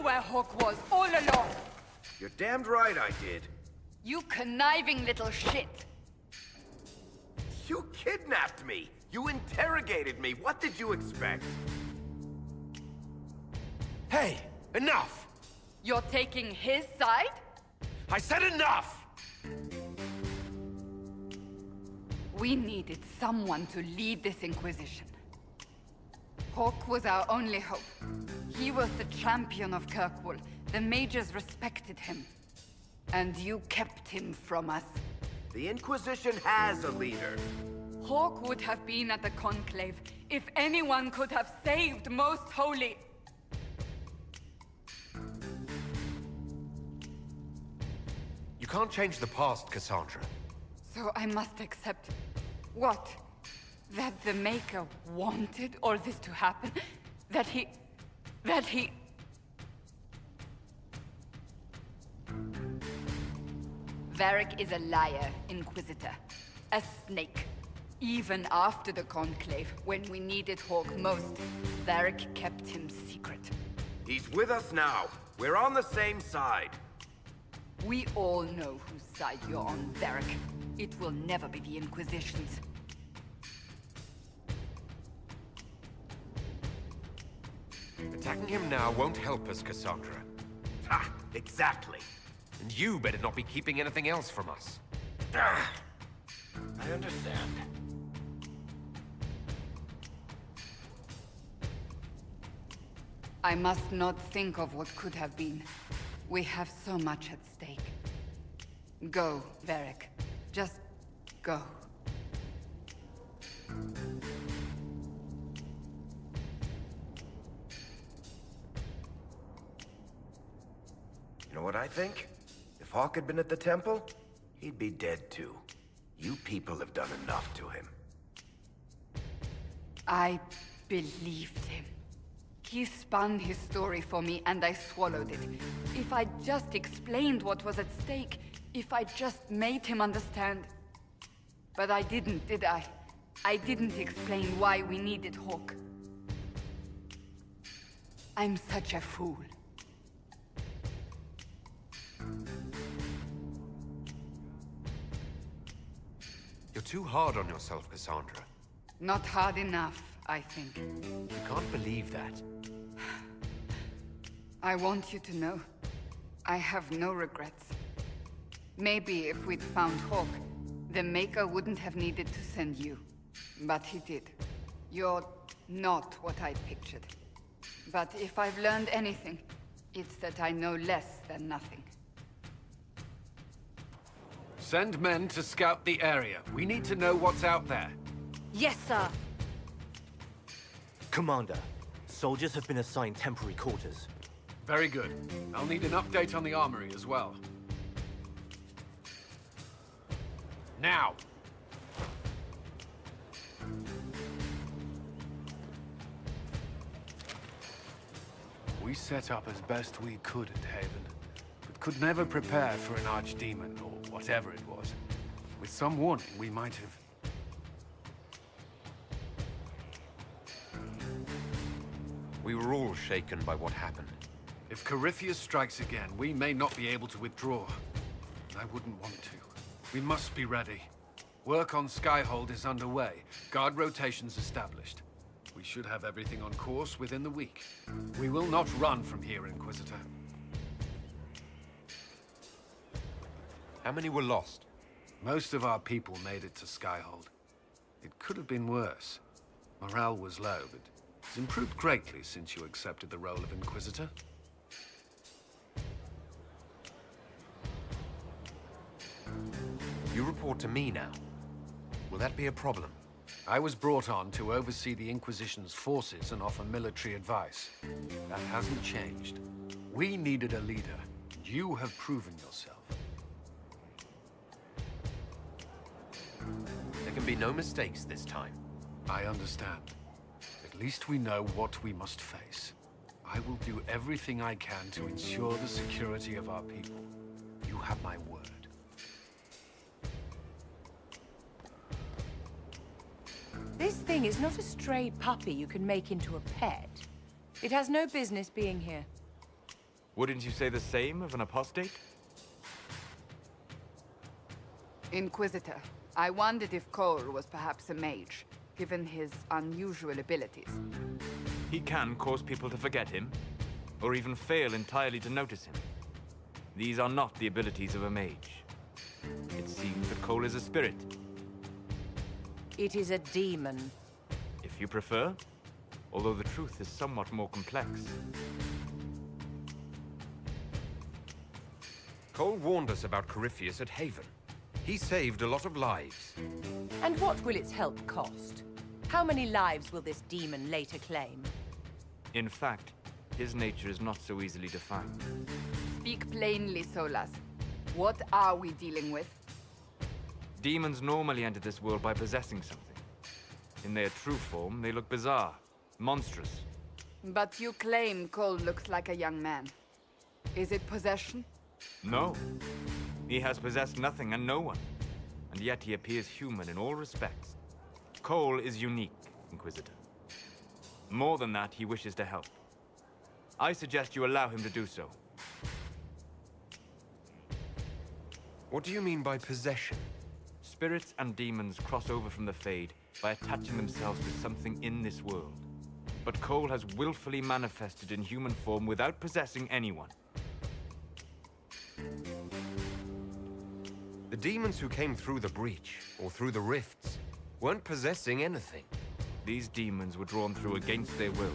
where Hawk was all along. You're damned right I did. You conniving little shit. You kidnapped me! You interrogated me! What did you expect? Hey, enough! You're taking his side? I said enough! We needed someone to lead this Inquisition. Hawk was our only hope. He was the champion of Kirkwall. The mages respected him. And you kept him from us. The Inquisition has a leader. Hawk would have been at the Conclave if anyone could have saved Most Holy. You can't change the past, Cassandra. So I must accept... what? That the Maker wanted all this to happen? That he... Varric is a liar, Inquisitor. A snake. Even after the Conclave, when we needed Hawk most, Varric kept him secret. He's with us now. We're on the same side. We all know whose side you're on, Varric. It will never be the Inquisition's. Attacking him now won't help us, Cassandra. Ha! Exactly. And you better not be keeping anything else from us. Ah, I understand. I must not think of what could have been. We have so much at stake. Go, Varric. Just go. You know what I think? If Hawk had been at the temple, he'd be dead too. You people have done enough to him. I believed him. He spun his story for me, and I swallowed it. If I just explained what was at stake, if I just made him understand... But I didn't, did I? I didn't explain why we needed Hawk. I'm such a fool. You're too hard on yourself, Cassandra. Not hard enough, I think. You can't believe that. I want you to know, I have no regrets. Maybe if we'd found Hawk, the Maker wouldn't have needed to send you. But he did. You're not what I pictured. But if I've learned anything, it's that I know less than nothing. Send men to scout the area. We need to know what's out there. Yes, sir. Commander, soldiers have been assigned temporary quarters. Very good. I'll need an update on the armory as well. Now! We set up as best we could at Haven, but could never prepare for an archdemon, or whatever it was. With some warning, we might have... We were all shaken by what happened. If Corypheus strikes again, we may not be able to withdraw. I wouldn't want to. We must be ready. Work on Skyhold is underway. Guard rotations established. We should have everything on course within the week. We will not run from here, Inquisitor. How many were lost? Most of our people made it to Skyhold. It could have been worse. Morale was low, but it's improved greatly since you accepted the role of Inquisitor. You report to me now. Will that be a problem? I was brought on to oversee the Inquisition's forces and offer military advice. That hasn't changed. We needed a leader, and you have proven yourself. There can be no mistakes this time. I understand. At least we know what we must face. I will do everything I can to ensure the security of our people. You have my word. This thing is not a stray puppy you can make into a pet. It has no business being here. Wouldn't you say the same of an apostate? Inquisitor, I wondered if Cole was perhaps a mage, given his unusual abilities. He can cause people to forget him, or even fail entirely to notice him. These are not the abilities of a mage. It seems that Cole is a spirit, It is a demon. if you prefer, although the truth is somewhat more complex. Cole warned us about Corypheus at Haven. He saved a lot of lives. And what will its help cost? How many lives will this demon later claim? In fact, his nature is not so easily defined. Speak plainly, Solas. What are we dealing with? Demons normally enter this world by possessing something. In their true form, they look bizarre, monstrous. But you claim Cole looks like a young man. Is it possession? No. He has possessed nothing and no one. And yet he appears human in all respects. Cole is unique, Inquisitor. More than that, he wishes to help. I suggest you allow him to do so. What do you mean by possession? Spirits and demons cross over from the Fade by attaching themselves to something in this world. But Cole has willfully manifested in human form without possessing anyone. The demons who came through the breach, or through the rifts, weren't possessing anything. These demons were drawn through against their will,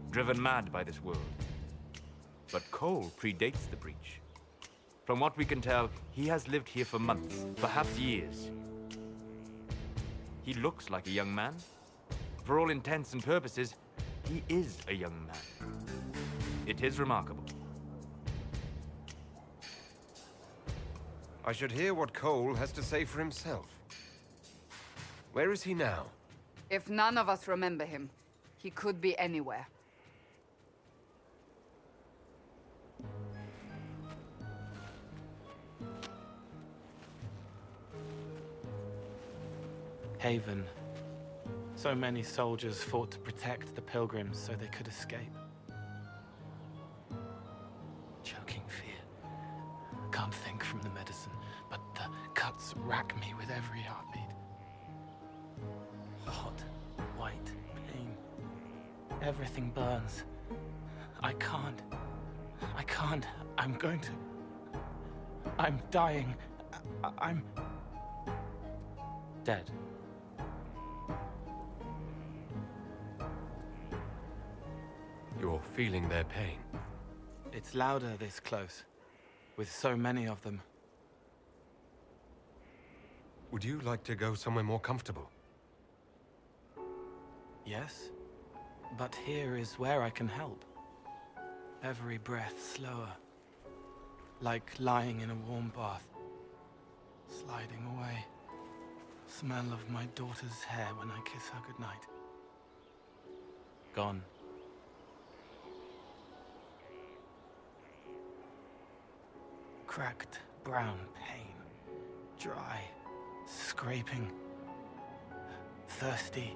driven mad by this world. But Cole predates the breach. From what we can tell, he has lived here for months, perhaps years. He looks like a young man. For all intents and purposes, he is a young man. It is remarkable. I should hear what Cole has to say for himself. Where is he now? If none of us remember him, he could be anywhere. Haven. So many soldiers fought to protect the pilgrims so they could escape. Choking fear. Can't think from the medicine, but the cuts rack me with every heartbeat. Hot, white pain. Everything burns. I can't. I'm going to. I'm dying. I'm dead. You're feeling their pain. It's louder this close, with so many of them. Would you like to go somewhere more comfortable? Yes, but here is where I can help. Every breath slower, like lying in a warm bath, sliding away. Smell of my daughter's hair when I kiss her goodnight. Gone. Cracked brown pain, dry, scraping, thirsty.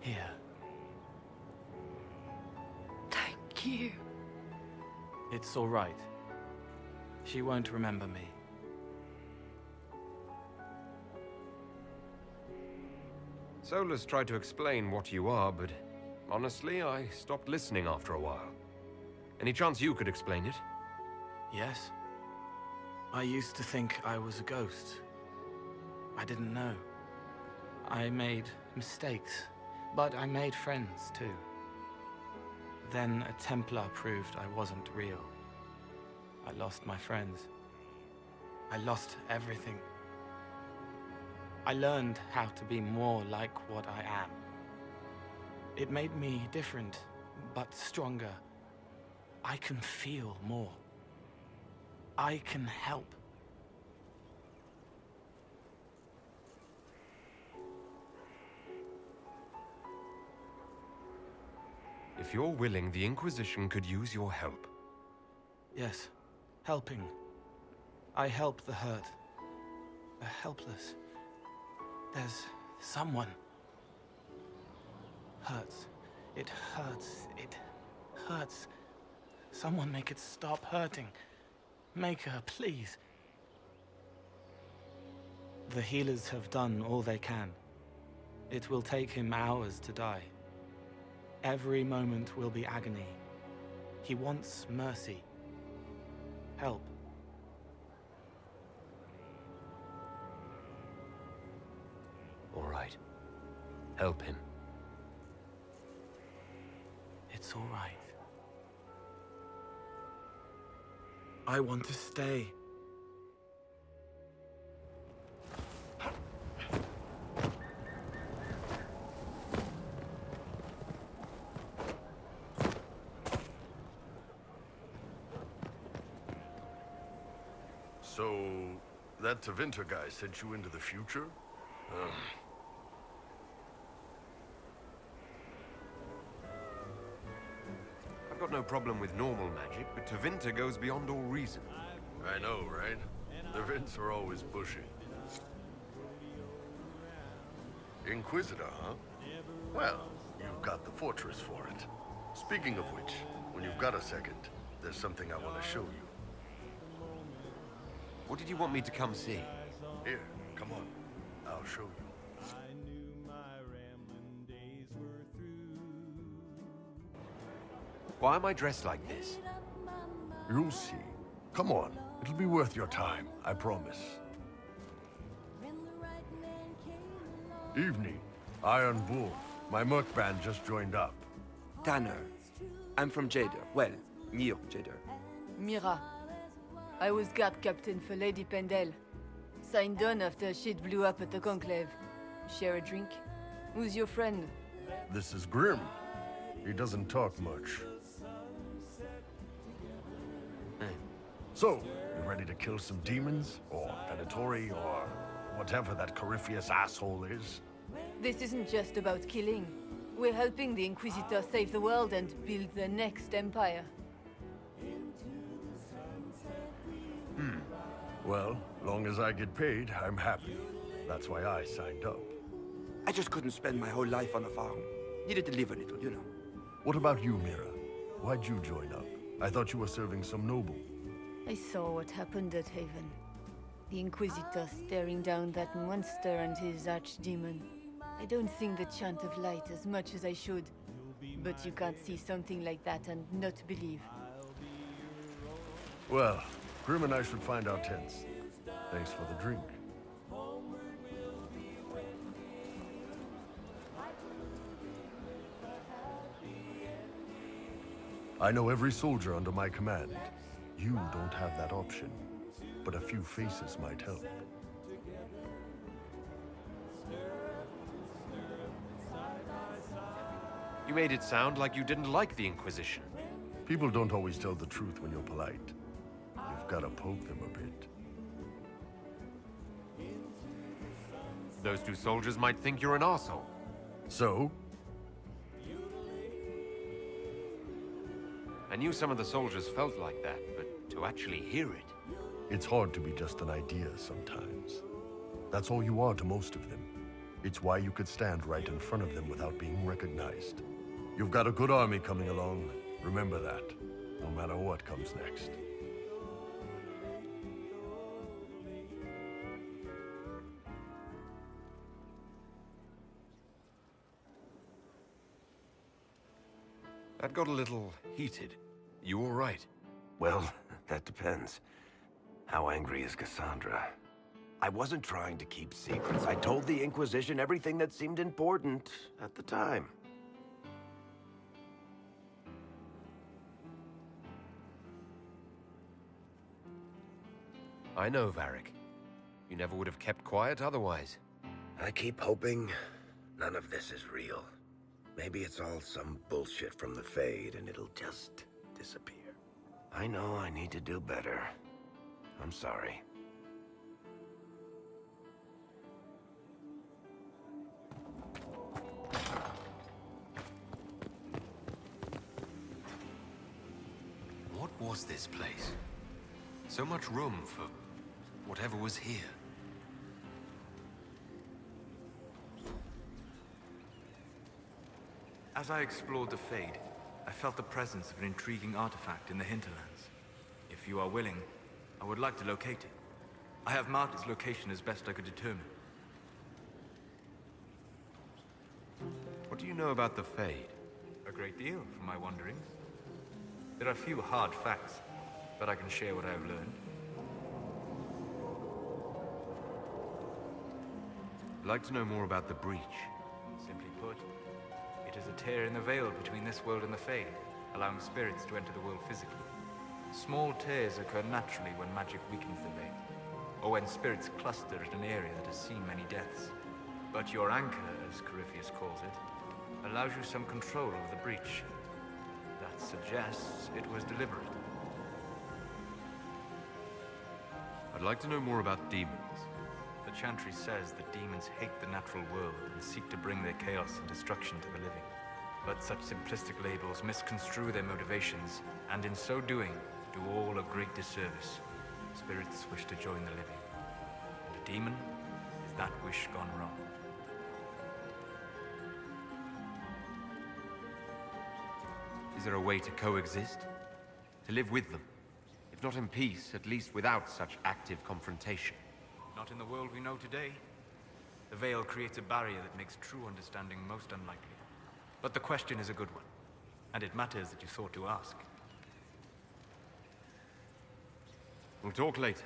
Here. Thank you. It's all right. She won't remember me. Solas tried to explain what you are, but honestly, I stopped listening after a while. Any chance you could explain it? Yes. I used to think I was a ghost. I didn't know. I made mistakes, but I made friends too. Then a Templar proved I wasn't real. I lost my friends. I lost everything. I learned how to be more like what I am. It made me different, but stronger. I can feel more. I can help. If you're willing, the Inquisition could use your help. Yes, helping. I help the hurt, the helpless. There's someone. Hurts. It hurts. It hurts. Someone make it stop hurting. Make her, please. The healers have done all they can. It will take him hours to die. Every moment will be agony. He wants mercy. Help. All right. Help him. It's all right. I want to stay. So, that Tevinter guy sent you into the future? I've got no problem with normal magic, but Tevinter goes beyond all reason. I know, right? The Vints are always pushing. Inquisitor, huh? Well, you've got the fortress for it. Speaking of which, when you've got a second, there's something I want to show you. What did you want me to come see? Here, come on. I'll show you. Why am I dressed like this? You'll see. Come on. It'll be worth your time, I promise. Evening. Iron Bull. My merc band just joined up. Tanner. I'm from Jader. Well, near Jader. Mira. I was guard captain for Lady Pendel. Signed on after shit blew up at the Conclave. Share a drink? Who's your friend? This is Grim. He doesn't talk much. So, you ready to kill some demons? Or Venatori? Or whatever that Corypheus asshole is? This isn't just about killing. We're helping the Inquisitor save the world and build the next empire. Well, long as I get paid, I'm happy. That's why I signed up. I just couldn't spend my whole life on a farm. Needed to live a little, you know. What about you, Mira? Why'd you join up? I thought you were serving some noble. I saw what happened at Haven. The Inquisitor staring down that monster and his archdemon. I don't sing the chant of light as much as I should. But you can't see something like that and not believe. Well, Grim and I should find our tents. Thanks for the drink. I know every soldier under my command. You don't have that option, but a few faces might help. You made it sound like you didn't like the Inquisition. People don't always tell the truth when you're polite. You've got to poke them a bit. Those two soldiers might think you're an arsehole. So? I knew some of the soldiers felt like that, but to actually hear it... It's hard to be just an idea sometimes. That's all you are to most of them. It's why you could stand right in front of them without being recognized. You've got a good army coming along. Remember that, no matter what comes next. That got a little heated. You all right? Well, that depends. How angry is Cassandra? I wasn't trying to keep secrets. I told the Inquisition everything that seemed important at the time. I know, Varric. You never would have kept quiet otherwise. I keep hoping none of this is real. Maybe it's all some bullshit from the Fade and it'll just disappear. I know I need to do better. I'm sorry. What was this place? So much room for whatever was here. As I explored the Fade, I felt the presence of an intriguing artifact in the hinterlands. If you are willing, I would like to locate it. I have marked its location as best I could determine. What do you know about the Fade? A great deal from my wanderings. There are few hard facts, but I can share what I have learned. I'd like to know more about the Breach. Simply put, it is a tear in the veil between this world and the Fade, allowing spirits to enter the world physically. Small tears occur naturally when magic weakens the veil, or when spirits cluster at an area that has seen many deaths. But your anchor, as Corypheus calls it, allows you some control over the Breach. That suggests it was deliberate. I'd like to know more about demons. The Chantry says that demons hate the natural world and seek to bring their chaos and destruction to the living. But such simplistic labels misconstrue their motivations, and in so doing, do all a great disservice. Spirits wish to join the living, and a demon is that wish gone wrong. Is there a way to coexist? To live with them? If not in peace, at least without such active confrontation. Not in the world we know today. The veil creates a barrier that makes true understanding most unlikely. But the question is a good one, and it matters that you thought to ask. We'll talk later.